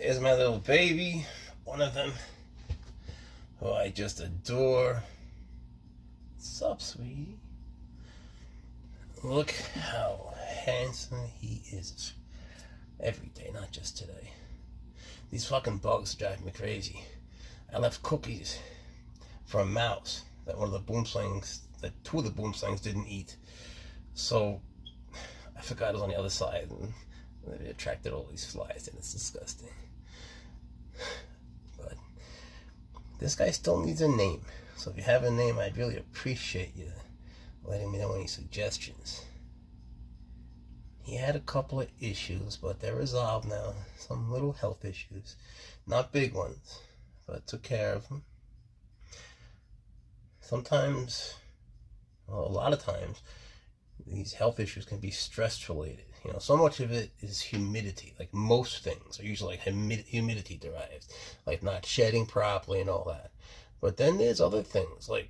Here's my little baby, one of them, who I just adore. What's up, sweetie? Look how handsome he is every day, not just today. These fucking bugs drive me crazy. I left cookies for a mouse that one of the boomslings, that two of the boomslings didn't eat. So I forgot it was on the other side, and it attracted all these flies, and it's disgusting. But this guy still needs a name. So if you have a name, I'd really appreciate you letting me know any suggestions. He had a couple of issues, but they're resolved now. Some little health issues. Not big ones, but took care of them. Sometimes, well, a lot of times, these health issues can be stress related. You know, so much of it is humidity. Like most things are usually like humidity derived, like not shedding properly and all that. But then there's other things like,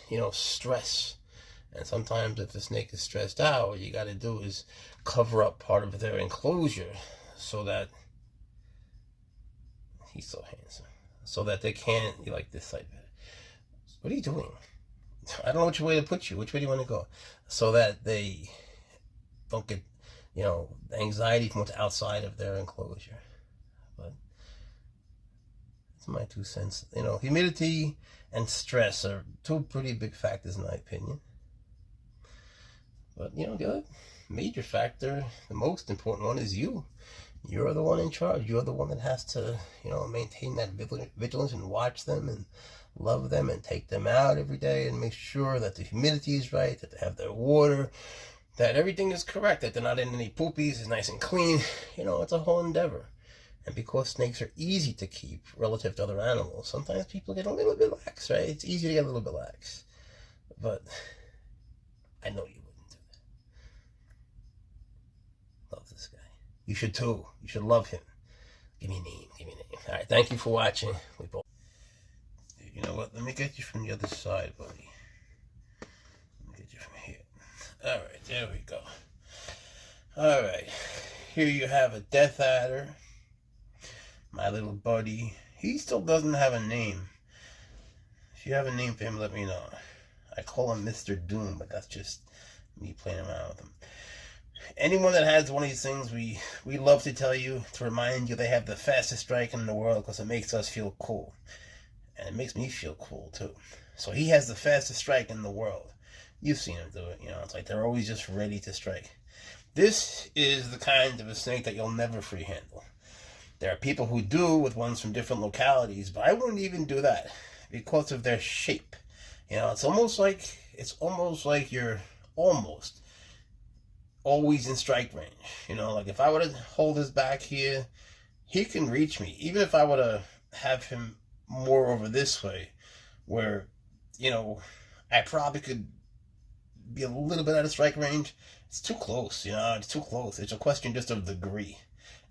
you know, stress. And sometimes if the snake is stressed out, what you got to do is cover up part of their enclosure so that he's so handsome, so that they can't. You like this side better? What are you doing? I don't know which way to put you. Which way do you want to go? So that they don't get, you know, anxiety from what's outside of their enclosure. But that's my 2 cents. You know, humidity and stress are two pretty big factors in my opinion. But, you know, the other major factor, the most important one, is you. You're the one in charge. You're the one that has to, you know, maintain that vigilance and watch them and love them and take them out every day and make sure that the humidity is right, that they have their water, that everything is correct, that they're not in any poopies, it's nice and clean. You know, it's a whole endeavor. And because snakes are easy to keep relative to other animals, sometimes people get a little bit lax, right? It's easy to get a little bit lax. But I know you wouldn't do that. Love this guy. You should too. You should love him. Give me a name. Give me a name. All right. Thank you for watching. We both. You know what? Let me get you from the other side, buddy. Let me get you from here. All right. There we go. All right. Here you have a death adder. My little buddy. He still doesn't have a name. If you have a name for him, let me know. I call him Mr. Doom, but that's just me playing around with him. Anyone that has one of these things, we love to tell you, to remind you they have the fastest strike in the world because it makes us feel cool. And it makes me feel cool too. So he has the fastest strike in the world. You've seen him do it, you know, it's like they're always just ready to strike. This is the kind of a snake that you'll never free handle. There are people who do with ones from different localities, but I wouldn't even do that because of their shape. You know, it's almost like you're almost always in strike range. You know, like if I were to hold his back here, he can reach me. Even if I were to have him more over this way, where, you know, I probably could be a little bit out of strike range. It's too close, you know, it's too close. It's a question just of degree.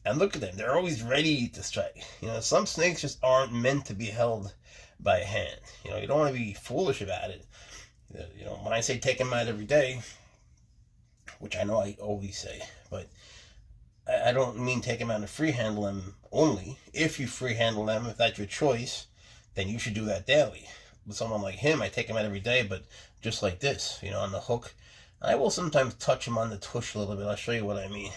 And look at them, they're always ready to strike. You know, some snakes just aren't meant to be held by a hand. You know, you don't want to be foolish about it. You know, when I say take them out every day, which I know I always say, but I don't mean take them out and free handle them only. If you free handle them, if that's your choice, then you should do that daily. With someone like him, I take him out every day, but just like this, you know, on the hook. I will sometimes touch him on the tush a little bit. I'll show you what I mean.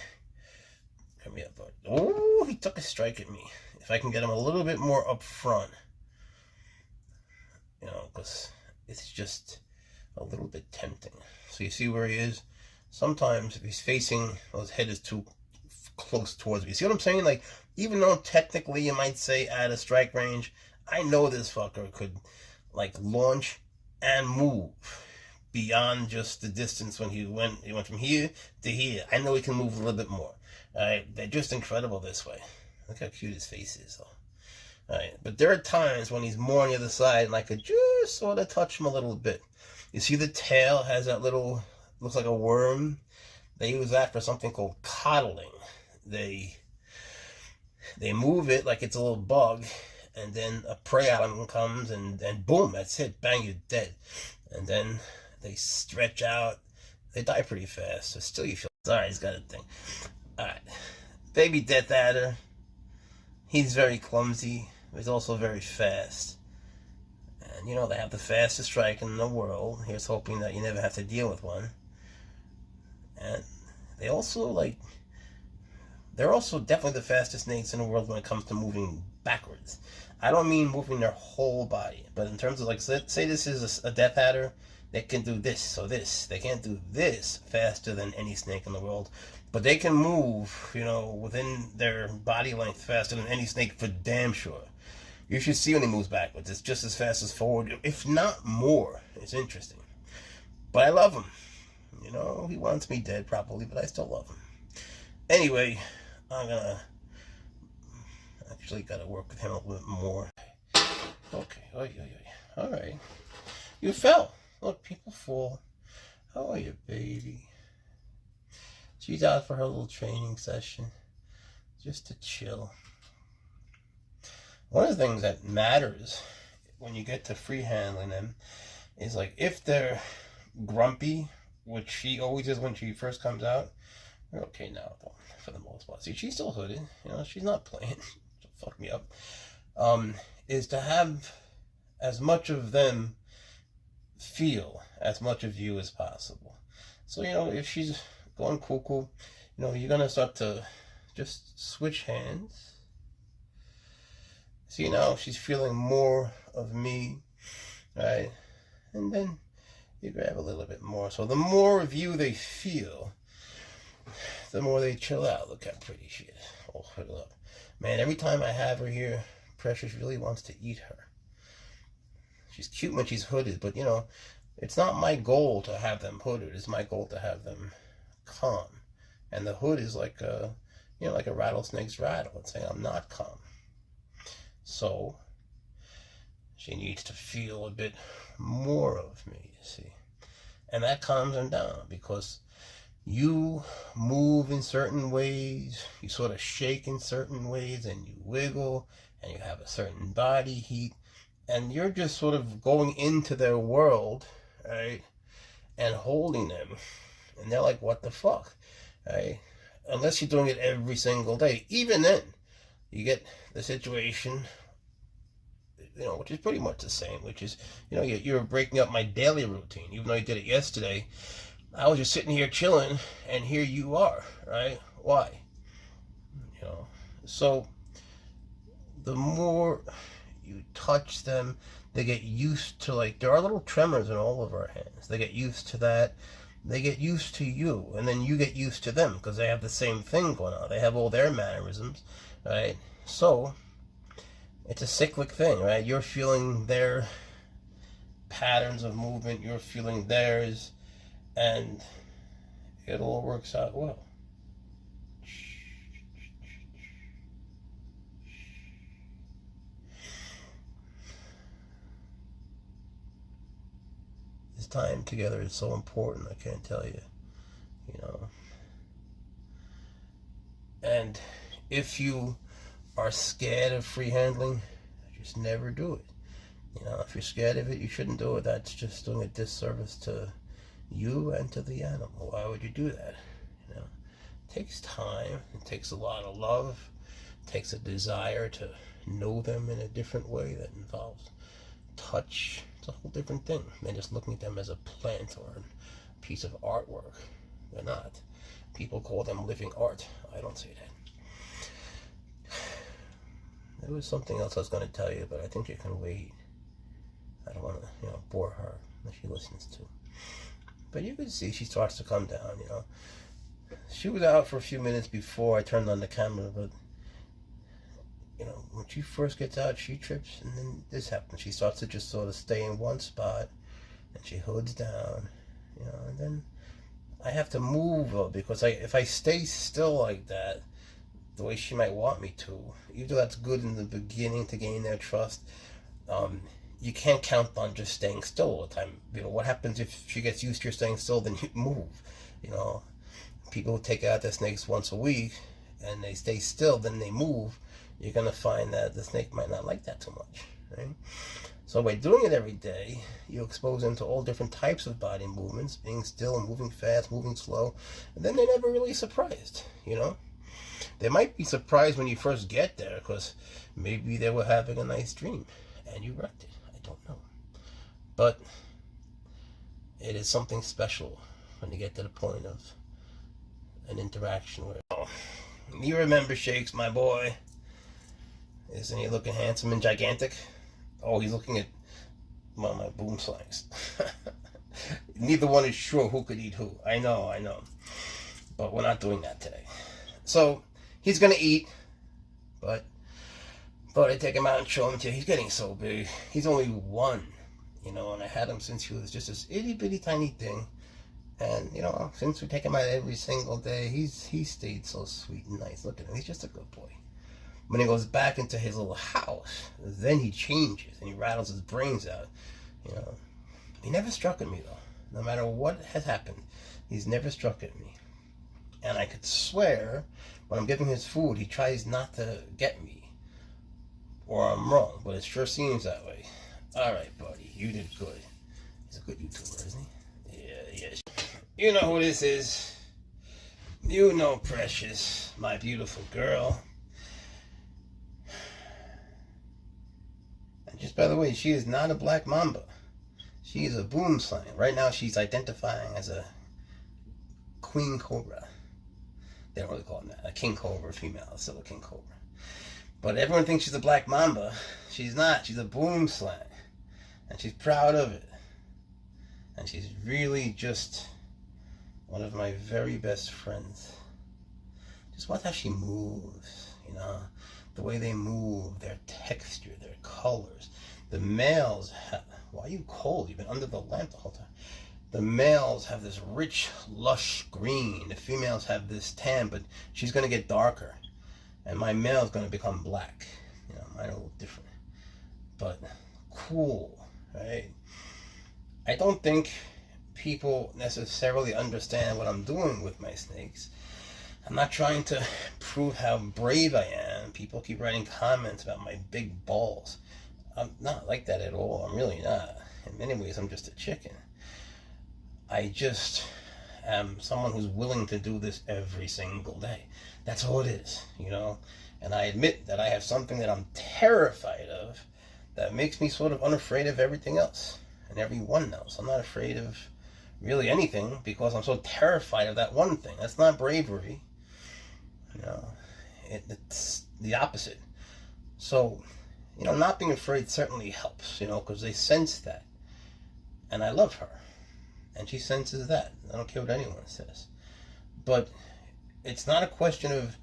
Come here, bud. Oh, he took a strike at me. If I can get him a little bit more up front, you know, because it's just a little bit tempting. So you see where he is? Sometimes if he's facing, well, his head is too close towards me. See what I'm saying? Like, even though technically you might say out of strike range, I know this fucker could, like, launch and move beyond just the distance when he went from here to here. I know he can move a little bit more. Alright, they're just incredible this way. Look how cute his face is, though. Alright, but there are times when he's more on the other side, and I could just sort of touch him a little bit. You see the tail has that little, looks like a worm. They use that for something called coddling. They move it like it's a little bug, and then a prey item comes, and boom, that's it. Bang, you're dead. And then they stretch out. They die pretty fast, so still you feel. Sorry, he's got a thing. Alright, baby death adder. He's very clumsy, but he's also very fast. And you know, they have the fastest strike in the world. Here's hoping that you never have to deal with one. And they also, like, they're also definitely the fastest snakes in the world when it comes to moving backwards. I don't mean moving their whole body, but in terms of, like, say this is a death adder, they can do this or this. They can't do this faster than any snake in the world, but they can move, you know, within their body length faster than any snake for damn sure. You should see when he moves backwards. It's just as fast as forward, if not more. It's interesting. But I love him. You know, he wants me dead probably, but I still love him. Anyway, I'm gonna actually gotta work with him a little bit more. Okay, all right. You fell. Look, people fall. How are you, baby? She's out for her little training session, just to chill. One of the things that matters when you get to free handling them is, like, if they're grumpy, which she always is when she first comes out. We're okay now, though, for the most part. See, she's still hooded. You know, she's not playing. She'll fuck me up. Is to have as much of them feel as much of you as possible. So, you know, if she's going cuckoo, you know, you're going to start to just switch hands. See, now she's feeling more of me, right? And then you grab a little bit more. So the more of you they feel, the more they chill out. Look how pretty she is. Oh, hood up. Man, every time I have her here, Precious really wants to eat her. She's cute when she's hooded, but, you know, it's not my goal to have them hooded. It's my goal to have them calm. And the hood is like a, you know, like a rattlesnake's rattle. It's saying I'm not calm. So she needs to feel a bit more of me, you see. And that calms them down, because you move in certain ways, you sort of shake in certain ways, and you wiggle, and you have a certain body heat, and you're just sort of going into their world, right, and holding them, and they're like, what the fuck, right? Unless you're doing it every single day. Even then, you get the situation, you know, which is pretty much the same, which is, you know, you're breaking up my daily routine. Even though you did it yesterday, I was just sitting here chilling, and here you are, right? Why? You know, so the more you touch them, they get used to, like, there are little tremors in all of our hands. They get used to that. They get used to you, and then you get used to them, because they have the same thing going on. They have all their mannerisms, right? So it's a cyclic thing, right? You're feeling their patterns of movement, you're feeling theirs, and it all works out well. This time together is so important, I can't tell you, you know. And if you are scared of free handling, just never do it. You know, if you're scared of it, you shouldn't do it. That's just doing a disservice to you and to the animal. Why would you do that? You know, it takes time. It takes a lot of love. It takes a desire to know them in a different way that involves touch. It's a whole different thing than just looking at them as a plant or a piece of artwork. They're not. People call them living art. I don't say that. There was something else I was going to tell you, but I think you can wait. I don't want to, you know, bore her if she listens to. But you can see she starts to come down, you know. She was out for a few minutes before I turned on the camera, but, you know, when she first gets out, she trips, and then this happens. She starts to just sort of stay in one spot, and she hoods down, you know, and then I have to move her, because if I stay still like that, the way she might want me to, even though that's good in the beginning to gain their trust, you can't count on just staying still all the time. You know, what happens if she gets used to your staying still, then you move. You know, people who take out their snakes once a week and they stay still, then they move, you're going to find that the snake might not like that too much, right? So by doing it every day, you expose them to all different types of body movements, being still, moving fast, moving slow, and then they're never really surprised, you know? They might be surprised when you first get there, because maybe they were having a nice dream and you wrecked it. I don't know. But it is something special when you get to the point of an interaction where, oh, you remember Shakes, my boy. Isn't he looking handsome and gigantic? Oh, he's looking at one of my boom slangs. Neither one is sure who could eat who. I know. But we're not doing that today. So, he's going to eat, but thought I'd take him out and show him to you. He's getting so big. He's only one, and I had him since he was just this itty-bitty tiny thing. And, since we take him out every single day, he stayed so sweet and nice. Look at him. He's just a good boy. When he goes back into his little house, then he changes and he rattles his brains out. He never struck at me, though. No matter what has happened, he's never struck at me. And I could swear, when I'm giving his food, he tries not to get me. Or I'm wrong, but it sure seems that way. All right, buddy, you did good. He's a good YouTuber, isn't he? Yeah. You know who this is. You know Precious, my beautiful girl. And just by the way, she is not a black mamba. She is a boom slang. Right now she's identifying as a queen cobra. They don't really call them that. A king cobra female. It's still a king cobra. But everyone thinks she's a black mamba. She's not. She's a boom slang. And she's proud of it. And she's really just one of my very best friends. Just watch how she moves, the way they move, their texture, their colors. The males have, why are you cold? You've been under the lamp the whole time. The males have this rich, lush green. The females have this tan, but she's going to get darker. And my male is going to become black. Mine are a little different. But cool, right? I don't think people necessarily understand what I'm doing with my snakes. I'm not trying to prove how brave I am. People keep writing comments about my big balls. I'm not like that at all. I'm really not. In many ways, I'm just a chicken. I just am someone who's willing to do this every single day. That's all it is, And I admit that I have something that I'm terrified of that makes me sort of unafraid of everything else and everyone else. I'm not afraid of really anything because I'm so terrified of that one thing. That's not bravery. It's the opposite. So, not being afraid certainly helps, because they sense that. And I love her. And she senses that. I don't care what anyone says. But it's not a question of,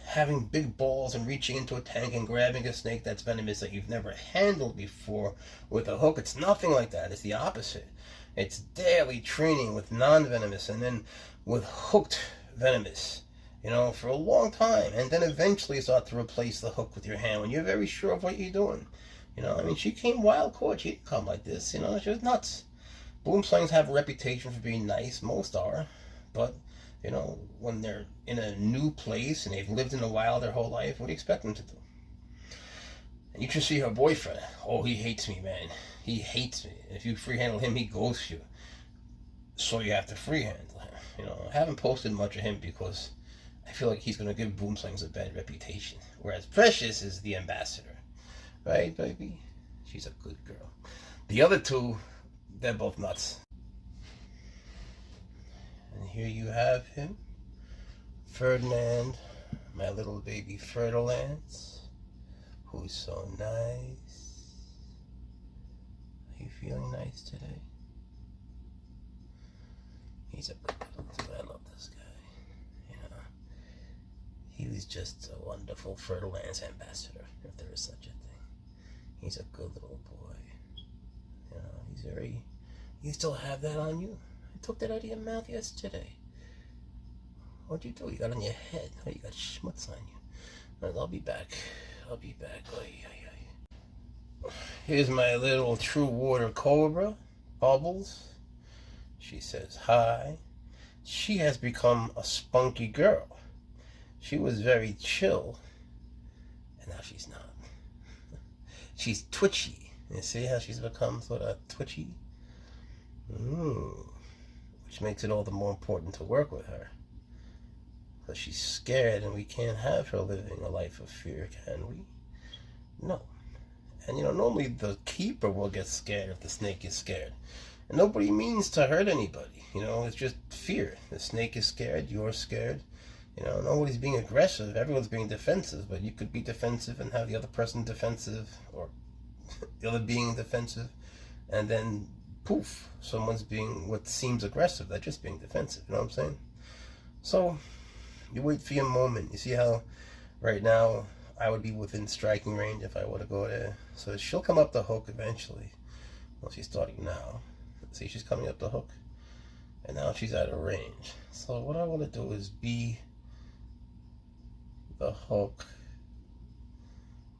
having big balls and reaching into a tank and grabbing a snake that's venomous that you've never handled before with a hook. It's nothing like that. It's the opposite. It's daily training with non-venomous and then with hooked venomous, for a long time. And then eventually start to replace the hook with your hand when you're very sure of what you're doing. She came wild caught. She didn't come like this. She was nuts. Boom slangs have a reputation for being nice. Most are. But, when they're in a new place and they've lived in the wild their whole life, what do you expect them to do? And you should see her boyfriend. Oh, he hates me, man. He hates me. If you free handle him, he ghosts you. So you have to free handle him. I haven't posted much of him because I feel like he's going to give boom slangs a bad reputation. Whereas Precious is the ambassador. Right, baby? She's a good girl. The other two, they're both nuts. And here you have him. Ferdinand, my little baby Ferdinand, who's so nice. Are you feeling nice today? He's a good little, I love this guy. He was just a wonderful Ferdinand's ambassador, if there is such a thing. He's a good little boy. He's very, you still have that on you? I took that out of your mouth yesterday. What'd you do? You got it on your head. Oh, you got schmutz on you. Well, I'll be back. Oy. Here's my little true water cobra, Bubbles. She says hi. She has become a spunky girl. She was very chill, and now she's not. She's twitchy. You see how she's become sort of twitchy? Which makes it all the more important to work with her. because she's scared, and we can't have her living a life of fear, can we? No. And normally the keeper will get scared if the snake is scared. And nobody means to hurt anybody. It's just fear. The snake is scared, you're scared. Nobody's being aggressive, everyone's being defensive, but you could be defensive and have the other person defensive, or the other being defensive, and then poof, someone's being what seems aggressive. They're just being defensive. You know what I'm saying? So you wait for your moment. You see how right now I would be within striking range if I were to go there. So she'll come up the hook eventually. Well, she's starting now. See, she's coming up the hook, and now she's out of range. So what I want to do is be the hook.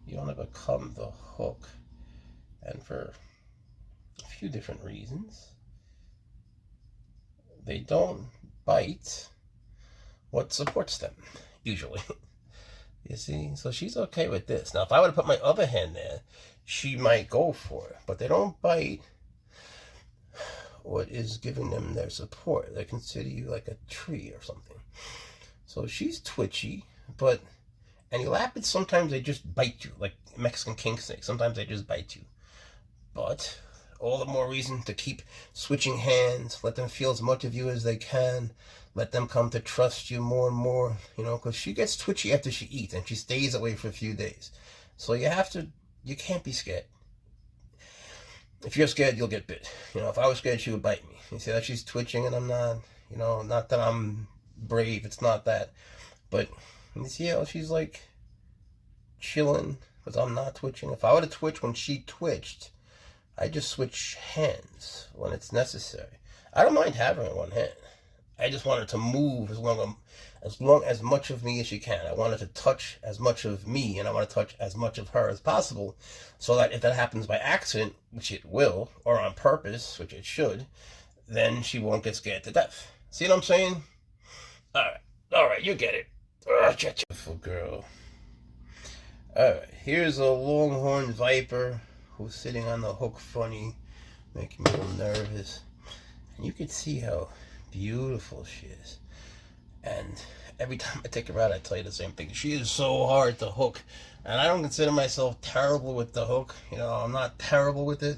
You want to become the hook, and for a few different reasons. They don't bite what supports them, usually. You see? So she's okay with this. Now, if I were to put my other hand there, she might go for it. But they don't bite what is giving them their support. They consider you like a tree or something. So she's twitchy, but and elapids, sometimes they just bite you, like Mexican king snake. Sometimes they just bite you. But all the more reason to keep switching hands. Let them feel as much of you as they can. Let them come to trust you more and more, because she gets twitchy after she eats, and she stays away for a few days. So you can't be scared. If you're scared, you'll get bit. If I was scared, she would bite me. You see that she's twitching, and I'm not, not that I'm brave. It's not that. But you see how she's like chilling, because I'm not twitching. If I were to twitch when she twitched, I just switch hands when it's necessary. I don't mind having her in one hand. I just want her to move as long as much of me as she can. I want her to touch as much of me, and I want to touch as much of her as possible, so that if that happens by accident, which it will, or on purpose, which it should, then she won't get scared to death. See what I'm saying? All right, you get it. Beautiful girl. All right, here's a longhorn viper who's sitting on the hook funny, making me a little nervous. And you can see how beautiful she is. And every time I take her out, I tell you the same thing. She is so hard to hook. And I don't consider myself terrible with the hook. I'm not terrible with it.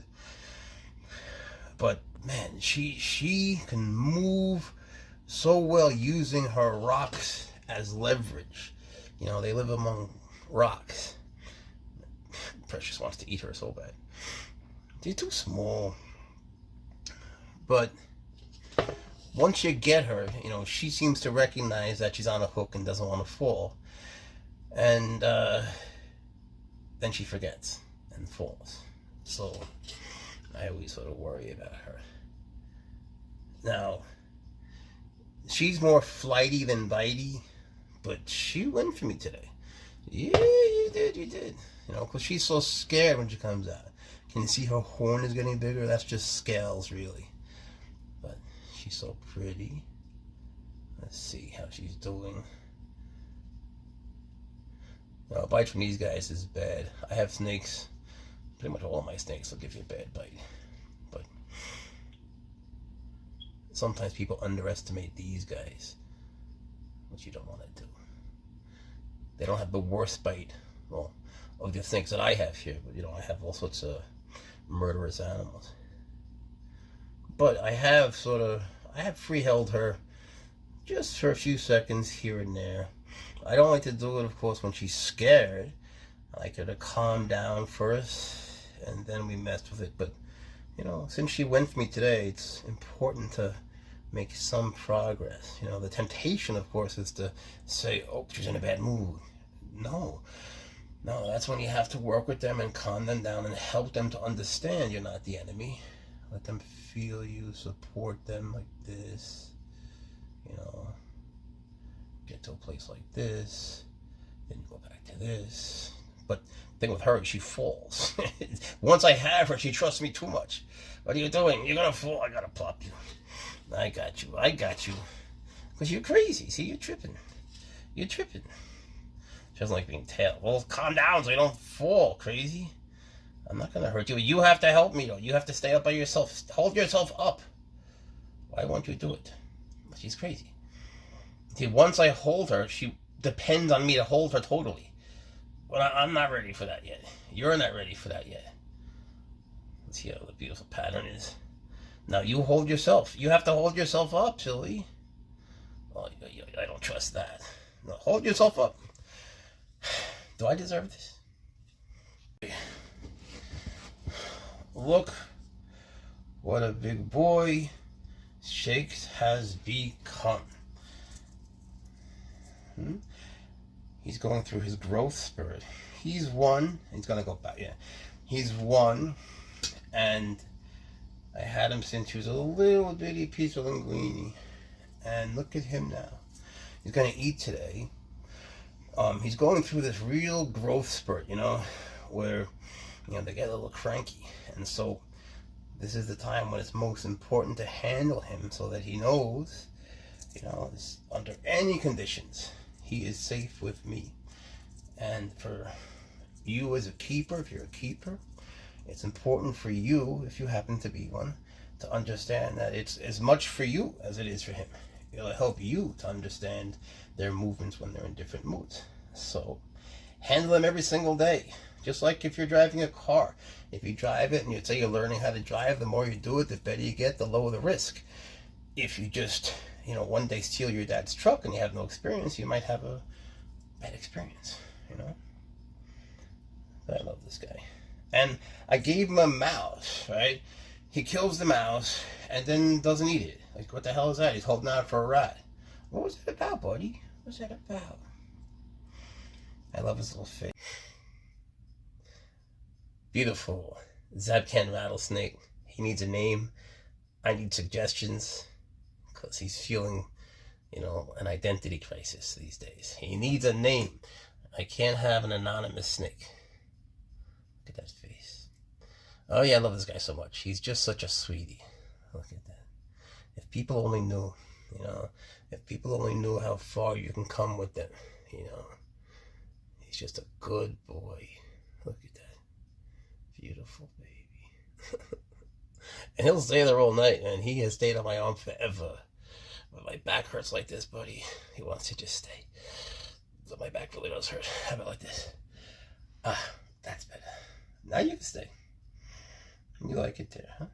But man, she can move so well using her rocks as leverage. They live among rocks. Precious wants to eat her so bad. She's too small. But once you get her, she seems to recognize that she's on a hook and doesn't want to fall. And then she forgets and falls. So I always sort of worry about her. Now, she's more flighty than bitey, but she went for me today. Yeah, you did. Because she's so scared when she comes out. Can you see her horn is getting bigger? That's just scales, really. But she's so pretty. Let's see how she's doing. Now, a bite from these guys is bad. I have snakes. Pretty much all of my snakes will give you a bad bite. But sometimes people underestimate these guys, which you don't want to do. They don't have the worst bite, well, of the snakes that I have here, but I have all sorts of murderous animals. But I have free held her just for a few seconds here and there. I don't like to do it, of course, when she's scared. I like her to calm down first, and then we mess with it. But since she went for me today, it's important to make some progress. The temptation, of course, is to say, oh, she's in a bad mood. No, that's when you have to work with them and calm them down and help them to understand you're not the enemy. Let them feel you, support them like this. Get to a place like this, then go back to this. But the thing with her is she falls. Once I have her, she trusts me too much. What are you doing? You're gonna fall. I gotta plop you. I got you. Because you're crazy. See, you're tripping. She doesn't like being tailed. Well, calm down so you don't fall, crazy. I'm not gonna hurt you. You have to help me, though. You have to stay up by yourself. Hold yourself up. Why won't you do it? She's crazy. See, once I hold her, she depends on me to hold her totally. Well, I'm not ready for that yet. You're not ready for that yet. Let's see how the beautiful pattern is. Now you hold yourself. You have to hold yourself up, silly. Oh, I don't trust that. No, hold yourself up. Do I deserve this? Look what a big boy Shakes has become. He's going through his growth spurt. He's one. He's gonna go back. Yeah, he's one, and I had him since he was a little bitty piece of linguine, and look at him now. He's gonna eat today. He's going through this real growth spurt, you know, where they get a little cranky, and so this is the time when it's most important to handle him so that he knows, under any conditions, he is safe with me. And for you as a keeper, if you're a keeper, it's important for you, if you happen to be one, to understand that it's as much for you as it is for him. It'll help you to understand their movements when they're in different moods. So handle them every single day. Just like if you're driving a car. If you drive it and you say you're learning how to drive, the more you do it, the better you get, the lower the risk. If you just, one day steal your dad's truck and you have no experience, you might have a bad experience, I love this guy. And I gave him a mouse, right? He kills the mouse and then doesn't eat it. Like, what the hell is that? He's holding out for a rat. What was that about, buddy? What was that about? I love his little face. Beautiful Zabcan rattlesnake. He needs a name. I need suggestions because he's feeling, an identity crisis these days. He needs a name. I can't have an anonymous snake. Look at that face. Oh yeah, I love this guy so much. He's just such a sweetie. Look at that. If people only knew, if people only knew how far you can come with them, he's just a good boy. Look at that. Beautiful baby. And he'll stay there all night, and he has stayed on my arm forever. But my back hurts like this, buddy. He wants to just stay. But my back really does hurt. How about like this? That's better. Now you can stay. You like it there, huh?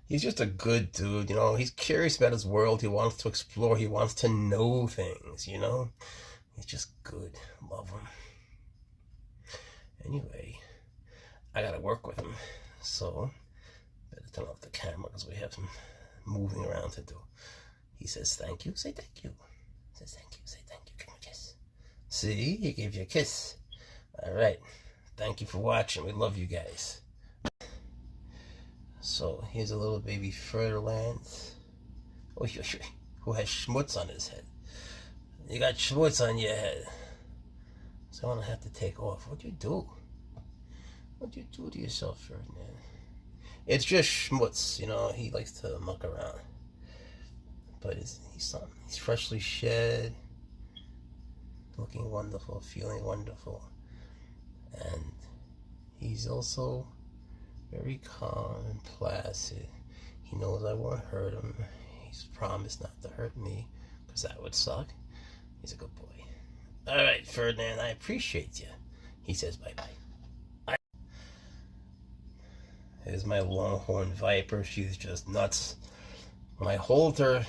He's just a good dude, He's curious about his world. He wants to explore. He wants to know things, He's just good. Love him. Anyway, I gotta work with him, so better turn off the camera because we have some moving around to do. He says thank you. Say thank you. Says thank you. Say thank you. Give him a kiss. See, he gave you a kiss. All right. Thank you for watching. We love you guys. So here's a little baby Ferdinand. Who has schmutz on his head. You got schmutz on your head. So I'm gonna have to take off. What'd you do? What'd you do to yourself, Ferdinand? It's just schmutz, he likes to muck around. But he's freshly shed, looking wonderful, feeling wonderful. And he's also very calm and placid. He knows I won't hurt him. He's promised not to hurt me, because that would suck. He's a good boy. All right, Ferdinand, I appreciate you. He says bye-bye. Here's my longhorn viper. She's just nuts. When I hold her,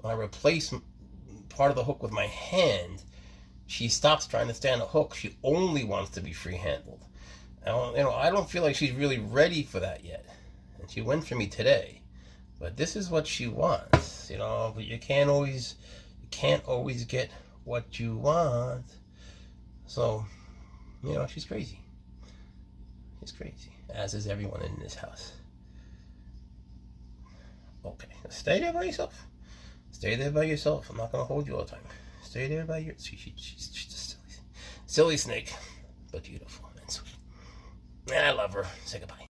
when I replace part of the hook with my hand, she stops trying to stand a hook. She only wants to be free-handled. I don't feel like she's really ready for that yet. And she went for me today. But this is what she wants, but you can't always get what you want. So, she's crazy. She's crazy, as is everyone in this house. Okay, stay there by yourself. Stay there by yourself. I'm not going to hold you all the time. Stay there by yourself. She's just silly snake, but beautiful and sweet. And I love her. Say goodbye.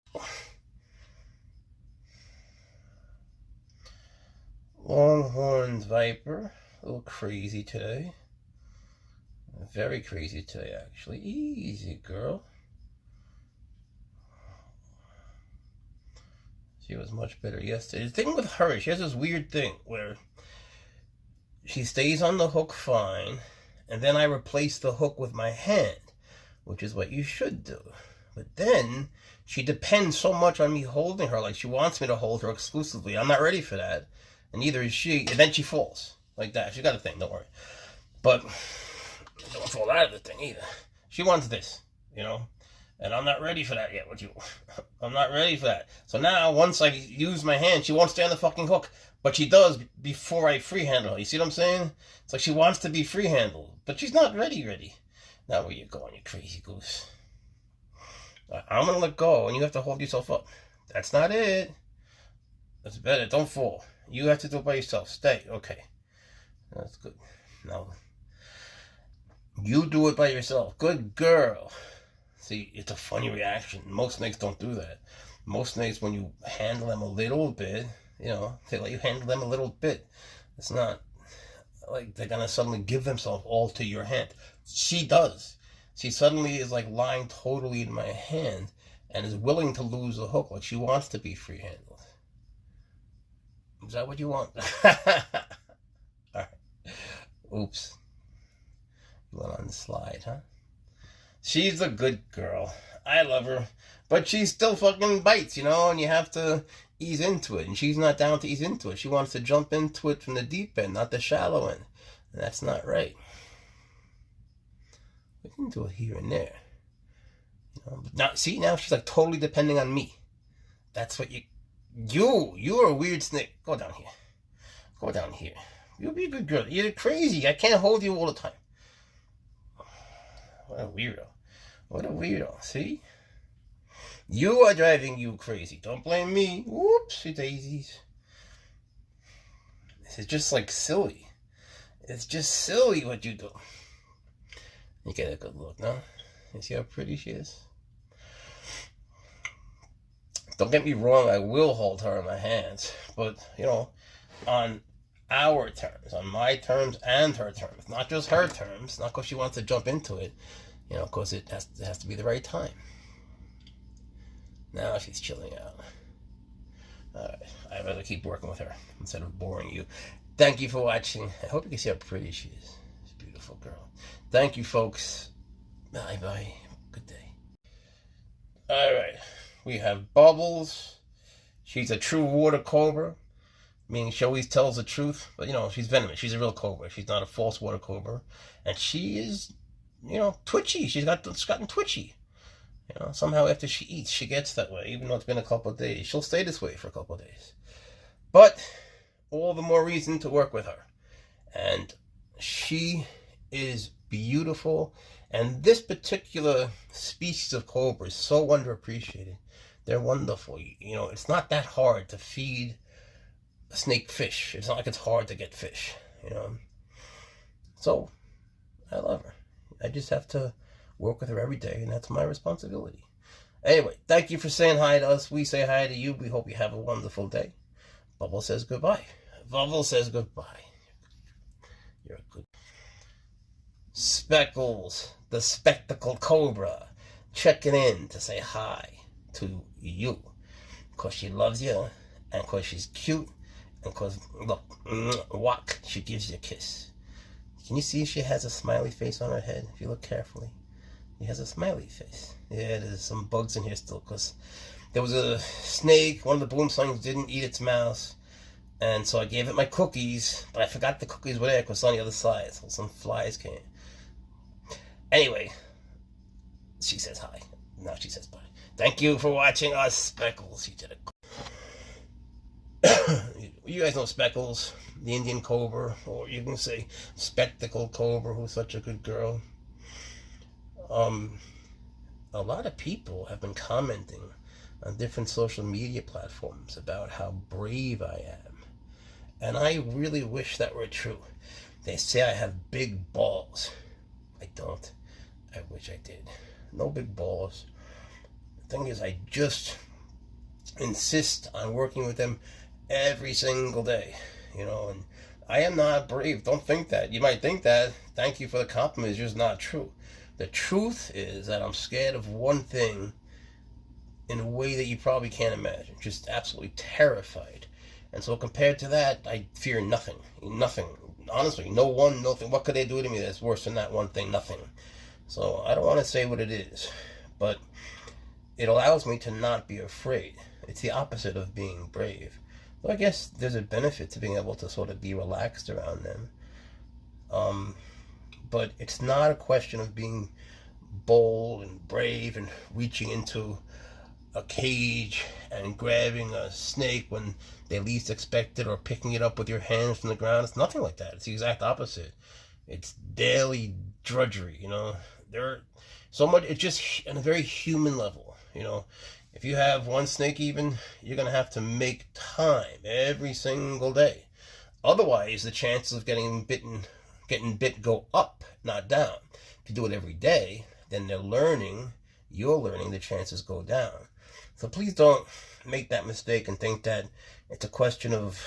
Longhorn viper. A little crazy today. Very crazy today, actually. Easy, girl. She was much better yesterday. The thing with her, she has this weird thing where she stays on the hook fine, and then I replace the hook with my hand, which is what you should do. But then she depends so much on me holding her, like she wants me to hold her exclusively. I'm not ready for that, and neither is she. And then she falls like that. She's got a thing, don't worry. But don't fall out of the thing either. She wants this, you know, and I'm not ready for that yet with you. I'm not ready for that. So now, once I use my hand, she won't stay on the fucking hook, but she does before I free handle her. You see what I'm saying? It's like she wants to be free handled, but she's not ready. Now where you going, you crazy goose? I'm gonna let go, and you have to hold yourself up. That's not it. That's better. Don't fall. You have to do it by yourself. Stay. Okay. That's good. Now, you do it by yourself. Good girl. See, it's a funny reaction. Most snakes don't do that. Most snakes, when you handle them a little bit, you know, they let you handle them a little bit. It's not like they're gonna suddenly give themselves all to your hand. She does. She suddenly is like lying totally in my hand and is willing to lose the hook. Like she wants to be free handled. Is that what you want? Alright. Oops. You went on the slide, huh? She's a good girl. I love her. But she still fucking bites, you know, and you have to ease into it. And she's not down to ease into it. She wants to jump into it from the deep end, not the shallow end. And that's not right. We can do it here and there. You know, but now, see, now she's like totally depending on me. That's what you're a weird snake. Go down here. Go down here. You'll be a good girl. You're crazy. I can't hold you all the time. What a weirdo. What a weirdo. See? You are driving you crazy. Don't blame me. Whoopsie daisies. This is just like silly. It's just silly what you do. You get a good look, no? You see how pretty she is? Don't get me wrong, I will hold her in my hands. But, you know, on our terms, on my terms and her terms. Not just her terms, not because she wants to jump into it, you know, because it has to be the right time. Now she's chilling out. Alright, I'd rather keep working with her instead of boring you. Thank you for watching. I hope you can see how pretty she is. She's a beautiful girl. Thank you, folks. Bye-bye. Good day. Alright, we have Bubbles. She's a true water cobra. Meaning she always tells the truth, but you know, she's venomous. She's a real cobra. She's not a false water cobra. And she is, you know, twitchy. She's gotten twitchy. You know, somehow after she eats, she gets that way, even though it's been a couple of days. She'll stay this way for a couple of days. But all the more reason to work with her. And she is beautiful. And this particular species of cobra is so underappreciated. They're wonderful. You know, it's not that hard to feed snake fish. It's not like it's hard to get fish, you know. So I love her. I just have to work with her every day, and that's my responsibility. Anyway, thank you for saying hi to us. We say hi to you. We hope you have a wonderful day. Bubble says goodbye. Bubble says goodbye. You're a good Speckles, the spectacled cobra, checking in to say hi to you, because she loves you, and because she's cute, and because, look, walk, she gives you a kiss. Can you see she has a smiley face on her head? If you look carefully, she has a smiley face. Yeah, there's some bugs in here still, because there was a snake, one of the boom slimes didn't eat its mouse, and so I gave it my cookies, but I forgot the cookies were there because it's on the other side, so some flies came. Anyway, she says hi. Now she says bye. Thank you for watching us, Speckles. You did it. You guys know Speckles, the Indian cobra, or you can say spectacled cobra, who's such a good girl. A lot of people have been commenting on different social media platforms about how brave I am. And I really wish that were true. They say I have big balls. I don't. I wish I did. No big balls. The thing is, I just insist on working with them every single day, you know, and I am not brave. Don't think that. You might think that. Thank you for the compliment. It's just not true. The truth is that I'm scared of one thing in a way that you probably can't imagine. Just absolutely terrified. And so compared to that, I fear nothing. Nothing. honestly, nothing. What could they do to me that's worse than that one thing? Nothing. So I don't want to say what it is, but it allows me to not be afraid. It's the opposite of being brave. So I guess there's a benefit to being able to sort of be relaxed around them. But it's not a question of being bold and brave and reaching into a cage and grabbing a snake when they least expect it, or picking it up with your hands from the ground. It's nothing like that. It's the exact opposite. It's daily drudgery, you know. They're so much, it's just on a very human level, you know. If you have one snake even, you're going to have to make time every single day. Otherwise, the chances of getting bit go up, not down. If you do it every day, then you're learning, the chances go down. So please don't make that mistake and think that it's a question of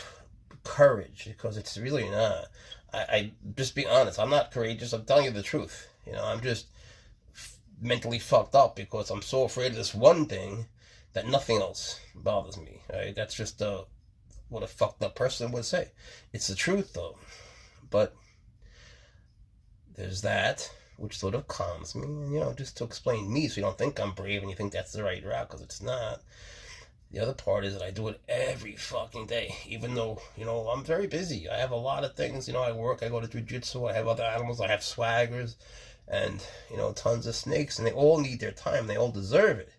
courage, because it's really not. I just be honest, I'm not courageous. I'm telling you the truth. You know, I'm just mentally fucked up because I'm so afraid of this one thing that nothing else bothers me. Right? That's just what a fucked up person would say. It's the truth though. But there's that, which sort of calms me, and, you know, just to explain me, so you don't think I'm brave and you think that's the right route, because it's not. The other part is that I do it every fucking day, even though, you know, I'm very busy. I have a lot of things, you know, I work, I go to jiu-jitsu, I have other animals, I have swaggers, and, you know, tons of snakes, and they all need their time, they all deserve it.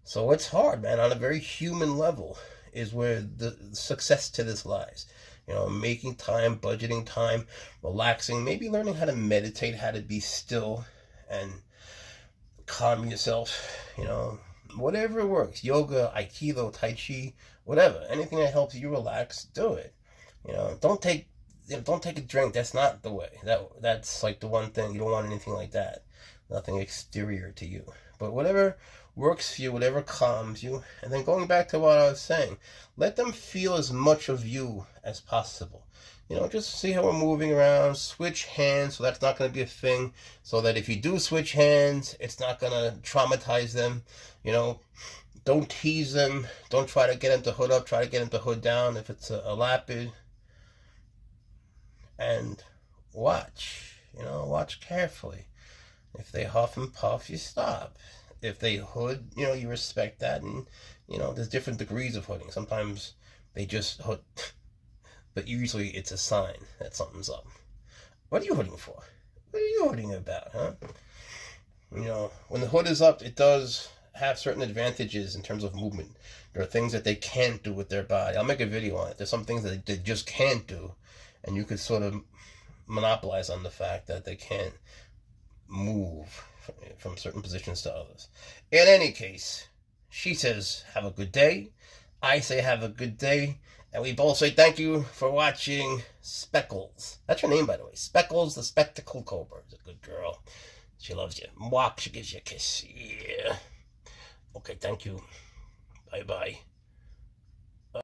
So it's hard, man. On a very human level is where the success to this lies. You know, making time, budgeting time, relaxing, maybe learning how to meditate, how to be still and calm yourself, you know, whatever works. Yoga, Aikido, Tai Chi, whatever. Anything that helps you relax, do it. You know, don't take a drink. That's not the way. That's like the one thing. You don't want anything like that. Nothing exterior to you. But whatever works for you, whatever calms you. And then going back to what I was saying, let them feel as much of you as possible. You know, just see how we're moving around, switch hands, so that's not going to be a thing, so that if you do switch hands, it's not going to traumatize them. You know, don't tease them, don't try to get them to hood up, try to get them to hood down if it's a lapid. And watch, you know, watch carefully. If they huff and puff, you stop. If they hood, you know, you respect that. And, you know, there's different degrees of hooding. Sometimes they just hood, but usually it's a sign that something's up. What are you hooding for? What are you hooding about, huh? You know, when the hood is up, it does have certain advantages in terms of movement. There are things that they can't do with their body. I'll make a video on it. There's some things that they just can't do, and you could sort of monopolize on the fact that they can't move from certain positions to others. In any case, she says, have a good day. I say, have a good day. And we both say thank you for watching Speckles. That's her name, by the way. Speckles, the spectacled cobra. Is a good girl. She loves you. Mwah, she gives you a kiss. Yeah. Okay, thank you. Bye-bye.